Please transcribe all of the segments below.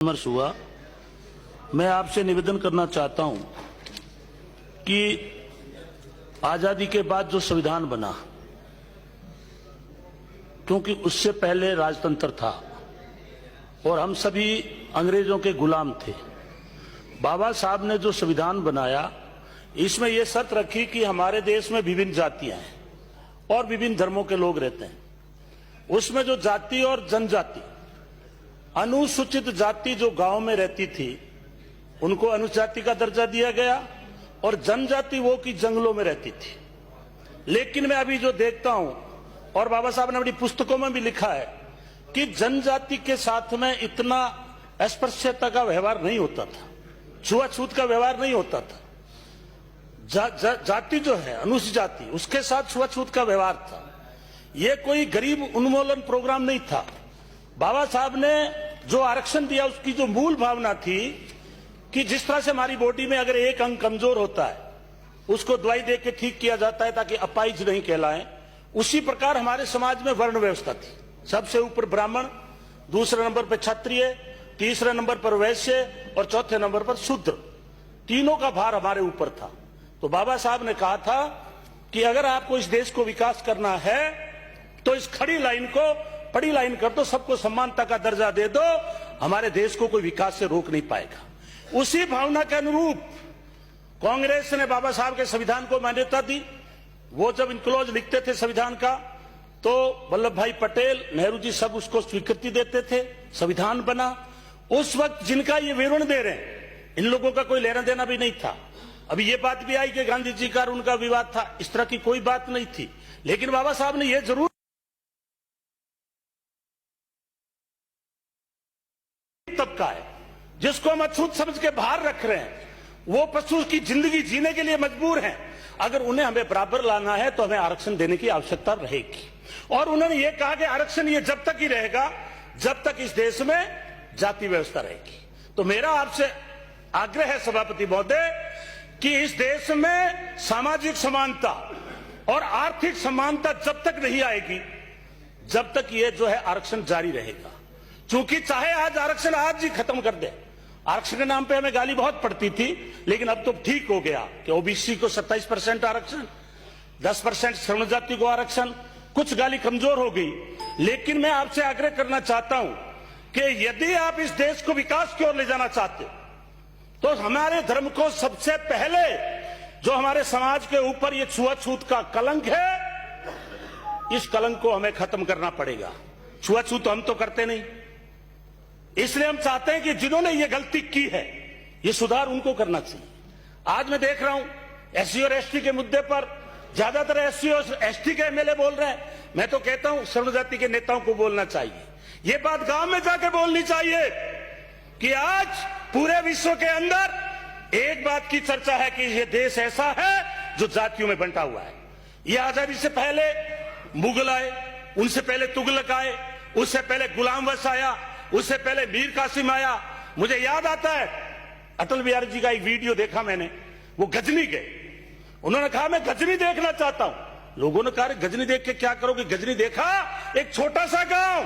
विमर्श हुआ। मैं आपसे निवेदन करना चाहता हूं कि आजादी के बाद जो संविधान बना, क्योंकि उससे पहले राजतंत्र था और हम सभी अंग्रेजों के गुलाम थे। बाबा साहब ने जो संविधान बनाया, इसमें यह शर्त रखी कि हमारे देश में विभिन्न जातियां हैं और विभिन्न धर्मों के लोग रहते हैं। उसमें जो जाति और जनजाति, अनुसूचित जाति जो गांव में रहती थी उनको अनुजाति का दर्जा दिया गया और जनजाति वो की जंगलों में रहती थी। लेकिन मैं अभी जो देखता हूं, और बाबा साहब ने अपनी पुस्तकों में भी लिखा है कि जनजाति के साथ में इतना अस्पृश्यता का व्यवहार नहीं होता था, छुआछूत का व्यवहार नहीं होता था। जाति जो है अनुसूचित जाति, उसके साथ छुआछूत का व्यवहार था। यह कोई गरीब उन्मूलन प्रोग्राम नहीं था। बाबा साहब ने जो आरक्षण दिया, उसकी जो मूल भावना थी कि जिस तरह से हमारी बॉडी में अगर एक अंग कमजोर होता है, उसको दवाई दे के ठीक किया जाता है ताकि अपाहिज नहीं कहलाएं, उसी प्रकार हमारे समाज में वर्ण व्यवस्था थी। सबसे ऊपर ब्राह्मण, दूसरे नंबर पर क्षत्रिय, तीसरे नंबर पर वैश्य और चौथे नंबर पर शूद्र। तीनों का भार हमारे ऊपर था। तो बाबा साहब ने कहा था कि अगर आपको इस देश को विकास करना है तो इस खड़ी लाइन को पड़ी लाइन कर दो, सबको समानता का दर्जा दे दो, हमारे देश को कोई विकास से रोक नहीं पाएगा। उसी भावना के अनुरूप कांग्रेस ने बाबा साहब के संविधान को मान्यता दी। वो जब इनक्लोज लिखते थे संविधान का, तो वल्लभ भाई पटेल, नेहरू जी सब उसको स्वीकृति देते थे, संविधान बना। उस वक्त जिनका ये विवरण दे रहे हैं, इन लोगों का कोई लेना देना भी नहीं था। अभी ये बात भी आई कि गांधी जी का और उनका विवाद था, इस तरह की कोई बात नहीं थी। लेकिन बाबा साहब ने यह जरूर तबका है जिसको हम अछूत समझ के बाहर रख रहे हैं, वो पशु की जिंदगी जीने के लिए मजबूर हैं। अगर उन्हें हमें बराबर लाना है तो हमें आरक्षण देने की आवश्यकता रहेगी। और उन्होंने ये कहा कि आरक्षण ये जब तक ही रहेगा जब तक इस देश में जाति व्यवस्था रहेगी। तो मेरा आपसे आग्रह है सभापति महोदय कि इस देश में सामाजिक समानता और आर्थिक समानता जब तक नहीं आएगी, जब तक ये जो है आरक्षण जारी रहेगा। क्योंकि चाहे आज आरक्षण आज ही खत्म कर दे, आरक्षण के नाम पे हमें गाली बहुत पड़ती थी, लेकिन अब तो ठीक हो गया कि ओबीसी को 27% आरक्षण, 10% श्रमण जाति को आरक्षण, कुछ गाली कमजोर हो गई। लेकिन मैं आपसे आग्रह करना चाहता हूं कि यदि आप इस देश को विकास की ओर ले जाना चाहते हो तो हमारे धर्म को सबसे पहले, जो हमारे समाज के ऊपर ये छुआछूत का कलंक है, इस कलंक को हमें खत्म करना पड़ेगा। छुआछूत तो हम तो करते नहीं, इसलिए हम चाहते हैं कि जिन्होंने ये गलती की है, ये सुधार उनको करना चाहिए। आज मैं देख रहा हूं एससी और एसटी के मुद्दे पर ज्यादातर एससी और एसटी के एमएलए बोल रहे हैं। मैं तो कहता हूं श्रमण जाति के नेताओं को बोलना चाहिए, ये बात गांव में जाके बोलनी चाहिए कि आज पूरे विश्व के अंदर एक बात की चर्चा है कि ये देश ऐसा है जो जातियों में बंटा हुआ है। ये आजादी से पहले मुगल आए, उनसे पहले तुगलक आए, उससे पहले गुलाम वंश आया, उससे पहले मीर कासिम आया। मुझे याद आता है अटल बिहारी जी का एक वीडियो देखा मैंने, वो गजनी के, उन्होंने कहा मैं गजनी देखना चाहता हूं। लोगों ने कहा गजनी देख के क्या करोगे? गजनी देखा एक छोटा सा गांव।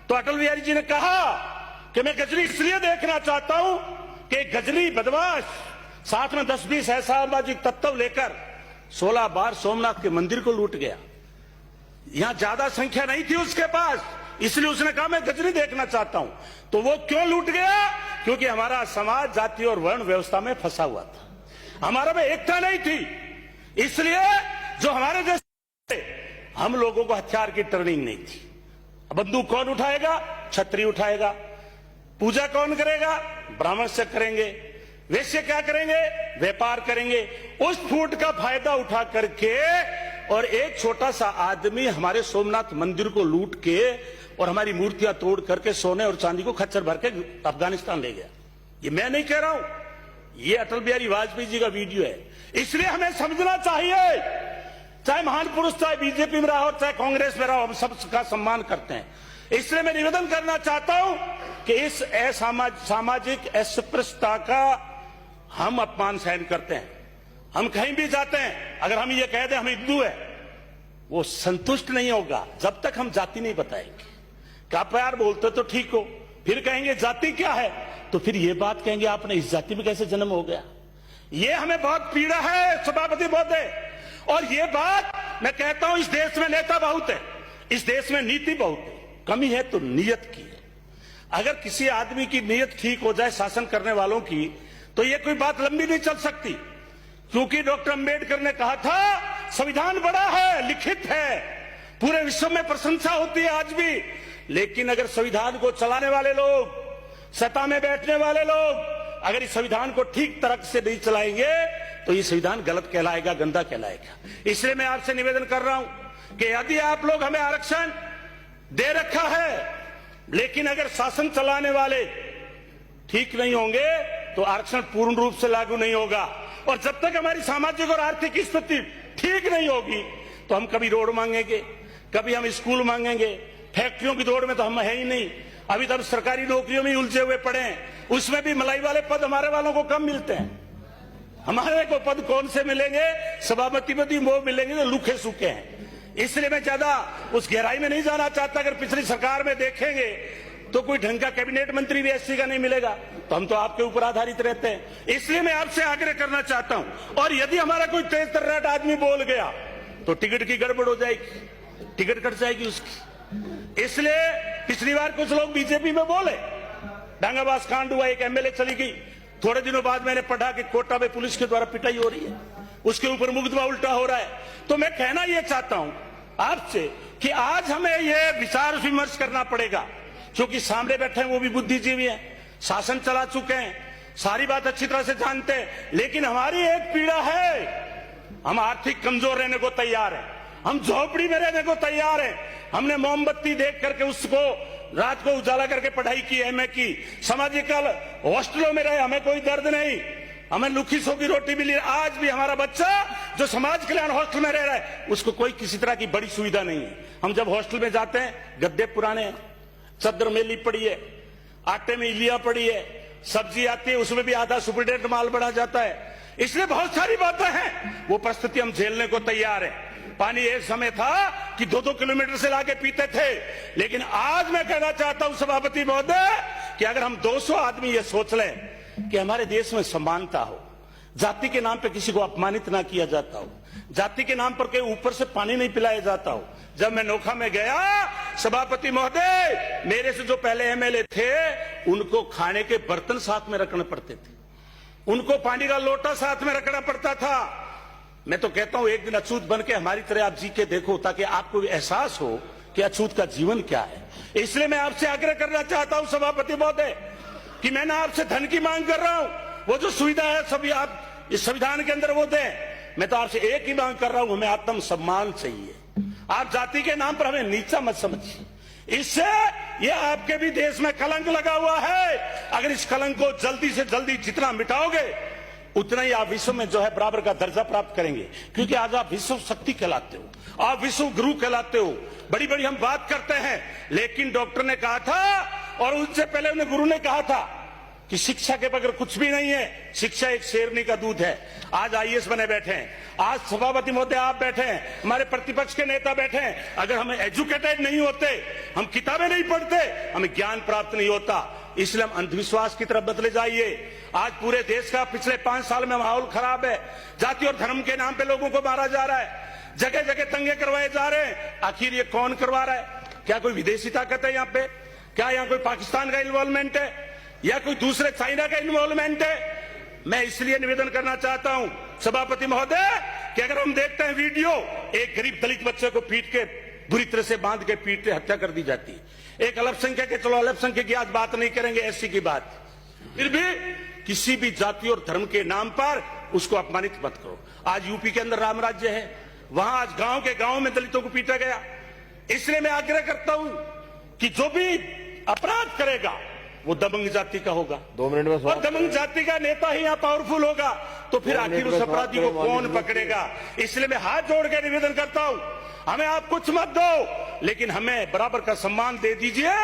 तो अटल बिहारी जी ने कहा कि मैं गजनी इसलिए देखना चाहता हूं कि गजनी बदमाश साथ में 10-20 ऐसा सामाजिक तत्व लेकर 16 बार सोमनाथ के मंदिर को लूट गया। यहां ज्यादा संख्या नहीं थी उसके पास, इसलिए उसने कहा मैं गजनी देखना चाहता हूं। तो वो क्यों लूट गया? क्योंकि हमारा समाज जाति और वर्ण व्यवस्था में फंसा हुआ था, हमारा में एकता नहीं थी। इसलिए जो हमारे जैसे हम लोगों को हथियार की ट्रेनिंग नहीं थी। बंदूक कौन उठाएगा? क्षत्रिय उठाएगा। पूजा कौन करेगा? ब्राह्मण से करेंगे। वैश्य क्या करेंगे? व्यापार करेंगे। उस फूट का फायदा उठा करके और एक छोटा सा आदमी हमारे सोमनाथ मंदिर को लूट के और हमारी मूर्तियां तोड़ करके सोने और चांदी को खच्चर भर के अफगानिस्तान ले गया। ये मैं नहीं कह रहा हूं, ये अटल बिहारी वाजपेयी जी का वीडियो है। इसलिए हमें समझना चाहिए, चाहे महान पुरुष, चाहे बीजेपी में रहा हो, चाहे कांग्रेस में रहा हो, हम सबका सम्मान करते हैं। इसलिए मैं निवेदन करना चाहता हूं कि इस सामाजिक अस्पृश्यता का हम अपमान सहन करते हैं। हम कहीं भी जाते हैं, अगर हम ये कह दें हम हिंदू है, वो संतुष्ट नहीं होगा जब तक हम जाति नहीं बताएंगे। क्या प्यार बोलते तो ठीक हो, फिर कहेंगे जाति क्या है, तो फिर ये बात कहेंगे आपने इस जाति में कैसे जन्म हो गया। ये हमें बहुत पीड़ा है सभापति महोदय। और ये बात मैं कहता हूं, इस देश में नेता बहुत है, इस देश में नीति बहुत है, कमी है तो नीयत की है। अगर किसी आदमी की नीयत ठीक हो जाए शासन करने वालों की, तो ये कोई बात लंबी नहीं चल सकती। क्योंकि डॉक्टर अंबेडकर ने कहा था संविधान बड़ा है, लिखित है, पूरे विश्व में प्रशंसा होती है आज भी, लेकिन अगर संविधान को चलाने वाले लोग, सत्ता में बैठने वाले लोग अगर इस संविधान को ठीक तरह से नहीं चलाएंगे तो ये संविधान गलत कहलाएगा, गंदा कहलाएगा। इसलिए मैं आपसे निवेदन कर रहा हूं कि यदि आप लोग हमें आरक्षण दे रखा है, लेकिन अगर शासन चलाने वाले ठीक नहीं होंगे तो आरक्षण पूर्ण रूप से लागू नहीं होगा। और जब तक हमारी सामाजिक और आर्थिक स्थिति ठीक नहीं होगी तो हम कभी रोड मांगेंगे, कभी हम स्कूल मांगेंगे, फैक्ट्रियों की दौड़ में तो हम है ही नहीं। अभी तो हम सरकारी नौकरियों में उलझे हुए पड़े हैं, उसमें भी मलाई वाले पद हमारे वालों को कम मिलते हैं। हमारे को पद कौन से मिलेंगे, सभापति पद वो मिलेंगे जो लूखे सूखे हैं। इसलिए मैं ज्यादा उस गहराई में नहीं जाना चाहता। अगर पिछली सरकार में देखेंगे तो कोई ढंग का कैबिनेट मंत्री भी एससी का नहीं मिलेगा, तो हम तो आपके ऊपर आधारित रहते हैं। इसलिए मैं आपसे आग्रह करना चाहता हूं, और यदि हमारा कोई तेज तर्राट आदमी बोल गया तो टिकट की गड़बड़ हो जाएगी, टिकट कट जाएगी उसकी। इसलिए पिछली बार कुछ लोग बीजेपी में बोले, डांगाबाज कांड हुआ, एक एमएलए चली गई, थोड़े दिनों बाद मैंने पढ़ा कि कोटा में पुलिस के द्वारा पिटाई हो रही है, उसके ऊपर मुकदमा उल्टा हो रहा है। तो मैं कहना यह चाहता हूं आपसे कि आज हमें यह विचार विमर्श करना पड़ेगा, क्योंकि सामने बैठे हैं वो भी बुद्धिजीवी हैं, शासन चला चुके हैं, सारी बात अच्छी तरह से जानते हैं। लेकिन हमारी एक पीड़ा है, हम आर्थिक कमजोर रहने को तैयार हैं, हम झोपड़ी में रहने को तैयार हैं। हमने मोमबत्ती देख करके उसको रात को उजाला करके पढ़ाई की, एमए की, सामाजिकल हॉस्टलों में रहे, हमें कोई दर्द नहीं, हमें लुखी सो की रोटी मिली। आज भी हमारा बच्चा जो समाज कल्याण हॉस्टल में रह रहा है उसको कोई किसी तरह की बड़ी सुविधा नहीं है। हम जब हॉस्टल में जाते हैं, गद्दे पुराने हैं, चद्दर मेली पड़ी है, आटे में इलिया पड़ी है, सब्जी आती है उसमें भी आधा सुपरडेट माल बढ़ा जाता है। इसलिए बहुत सारी बातें हैं, वो परिस्थिति हम झेलने को तैयार है। पानी एक समय था कि 2-2 किलोमीटर से लाके पीते थे, लेकिन आज मैं कहना चाहता हूं सभापति महोदय कि अगर हम 200 आदमी ये सोच लें कि हमारे देश में समानता हो, जाति के नाम पे किसी को अपमानित ना किया जाता हो, जाति के नाम पर के ऊपर से पानी नहीं पिलाया जाता हो। जब मैं नोखा में गया सभापति महोदय, मेरे से जो पहले एमएलए थे उनको खाने के बर्तन साथ में रखने पड़ते थे, उनको पानी का लोटा साथ में रखना पड़ता था। मैं तो कहता हूं एक दिन अछूत बन के हमारी तरह आप जी के देखो, ताकि आपको एहसास हो कि अछूत का जीवन क्या है। इसलिए मैं आपसे आग्रह करना चाहता हूं सभापति महोदय कि मैं ना आपसे धन की मांग कर रहा हूं, वो जो सुविधा है सभी आप इस संविधान के अंदर वो दें। मैं तो आपसे एक ही मांग कर रहा हूं, हमें आत्म सम्मान चाहिए। आप जाति के नाम पर हमें नीचा मत समझिए, इससे ये आपके भी देश में कलंक लगा हुआ है। अगर इस कलंक को जल्दी से जल्दी जितना मिटाओगे उतना ही आप विश्व में जो है बराबर का दर्जा प्राप्त करेंगे। क्योंकि आज आप विश्व शक्ति कहलाते हो, आप विश्व गुरु कहलाते हो, बड़ी बड़ी हम बात करते हैं। लेकिन डॉक्टर ने कहा था और उससे पहले उन्हें गुरु ने कहा था कि शिक्षा के बगैर कुछ भी नहीं है, शिक्षा एक शेरनी का दूध है। आज आईएएस बने बैठे हैं, आज सभापति महोदय आप बैठे हैं, हमारे प्रतिपक्ष के नेता बैठे हैं। अगर हम एजुकेटेड नहीं होते, हम किताबें नहीं पढ़ते, हमें ज्ञान प्राप्त नहीं होता। इसलिए हम अंधविश्वास की तरफ बदले जाइए। आज पूरे देश का पिछले 5 साल में माहौल खराब है, जाति और धर्म के नाम पे लोगों को मारा जा रहा है, जगह जगह दंगे करवाए जा रहे हैं। आखिर ये कौन करवा रहा है? क्या कोई विदेशी ताकत है यहाँ पे? क्या यहाँ कोई पाकिस्तान का इन्वॉल्वमेंट है या कोई दूसरे चाइना का इन्वॉल्वमेंट है? मैं इसलिए निवेदन करना चाहता हूं सभापति महोदय कि अगर हम देखते हैं वीडियो, एक गरीब दलित बच्चे को पीट के बुरी तरह से बांध के पीट के हत्या कर दी जाती है। एक अल्पसंख्यक के, चलो अल्पसंख्यक की आज बात नहीं करेंगे, एससी की बात, फिर भी किसी भी जाति और धर्म के नाम पर उसको अपमानित मत करो। आज यूपी के अंदर राम राज्य है, वहां आज गांव के गांव में दलितों को पीटा गया। इसलिए मैं आग्रह करता हूं कि जो भी अपराध करेगा वो दबंग जाति का होगा। 2 मिनट में और दबंग जाति का नेता ही यहाँ पावरफुल होगा, तो फिर आखिर उस अपराधी को कौन पकड़ेगा? इसलिए मैं हाथ जोड़ के निवेदन करता हूं, हमें आप कुछ मत दो, लेकिन हमें बराबर का सम्मान दे दीजिए,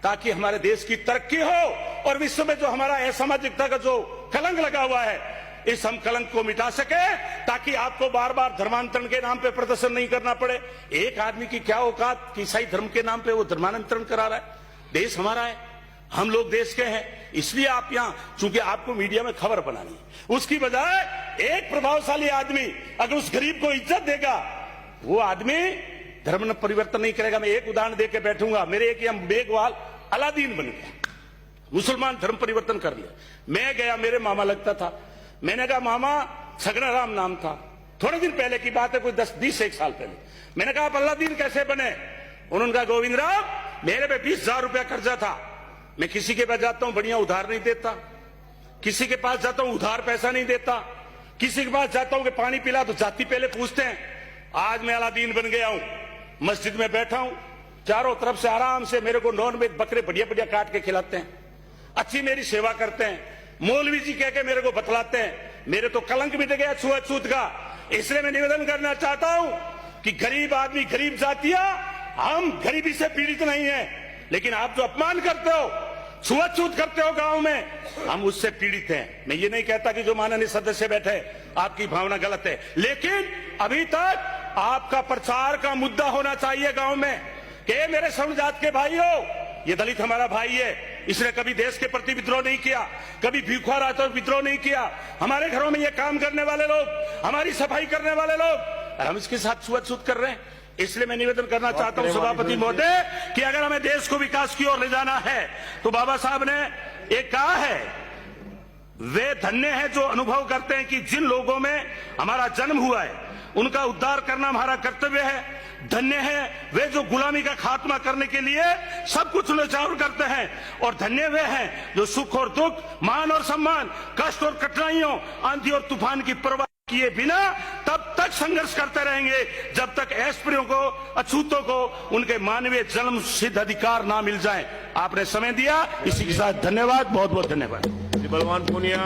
ताकि हमारे देश की तरक्की हो और विश्व में जो हमारा असामाजिकता का जो कलंक लगा हुआ है, इस हम कलंक को मिटा सके, ताकि आपको बार बार धर्मांतरण के नाम पे प्रदर्शन नहीं करना पड़े। एक आदमी की क्या औकात कि ईसाई धर्म के नाम पे वो धर्मांतरण करा रहा है? देश हमारा है, हम लोग देश के हैं, इसलिए आप यहां, चूंकि आपको मीडिया में खबर बनानी, उसकी बजाय एक प्रभावशाली आदमी अगर उस गरीब को इज्जत देगा, वो आदमी धर्म परिवर्तन नहीं करेगा। मैं एक उदाहरण देके बैठूंगा। मेरे एक यहाँ बेगवाल अलादीन बन गया, मुसलमान धर्म परिवर्तन कर लिया। मैं गया, मेरे मामा लगता था, मैंने कहा मामा, सगनाराम नाम था, थोड़े दिन पहले की बात है, कोई 10-20 साल पहले। मैंने कहा आप अलादीन कैसे बने? उन्होंने कहा गोविंद राव, मेरे पे 20,000 रुपया कर्जा था, मैं किसी के पास जाता हूं बढ़िया उधार नहीं देता, किसी के पास जाता हूं उधार पैसा नहीं देता, किसी के पास जाता हूं कि पानी पिला तो जाति पहले पूछते हैं। आज मैं अलादीन बन गया हूं, मस्जिद में बैठा हूं, चारों तरफ से आराम से मेरे को नॉन वेज बकरे बढ़िया बढ़िया काट के खिलाते हैं, अच्छी मेरी सेवा करते हैं, मौलवी जी कह के मेरे को बतलाते हैं। मेरे तो कलंक मिट गया छुआछूत का। इसलिए मैं निवेदन करना चाहता हूं कि गरीब आदमी, गरीब जातियां, हम गरीबी से पीड़ित नहीं है, लेकिन आप जो अपमान करते हो, छुआछूत करते हो गांव में, हम उससे पीड़ित हैं। मैं ये नहीं कहता कि जो माननीय सदस्य बैठे आपकी भावना गलत है, लेकिन अभी तक आपका प्रचार का मुद्दा होना चाहिए गांव में कि मेरे सवर्ण जात के भाइयों, ये दलित हमारा भाई है, इसने कभी देश के प्रति विद्रोह नहीं किया, कभी भीखा रहा तो विद्रोह नहीं किया, हमारे घरों में ये काम करने वाले लोग, हमारी सफाई करने वाले लोग, और हम इसके साथ छुआछूत कर रहे हैं। इसलिए मैं निवेदन करना चाहता हूं सभापति महोदय कि अगर हमें देश को विकास की ओर ले जाना है तो बाबा साहब ने एक कहा है, वे धन्य हैं जो अनुभव करते हैं कि जिन लोगों में हमारा जन्म हुआ है उनका उद्धार करना हमारा कर्तव्य है। धन्य है वे जो गुलामी का खात्मा करने के लिए सब कुछ न्यौछावर करते हैं, और धन्य वे हैं जो सुख और दुख, मान और सम्मान, कष्ट और कठिनाइयों, आंधी और तूफान की परवाह किए बिना तब तक संघर्ष करते रहेंगे जब तक अस्पृश्यों को, अछूतों को उनके मानवीय जन्म सिद्ध अधिकार ना मिल जाए। आपने समय दिया, इसी के साथ धन्यवाद, बहुत बहुत धन्यवाद। बलवान पुनिया।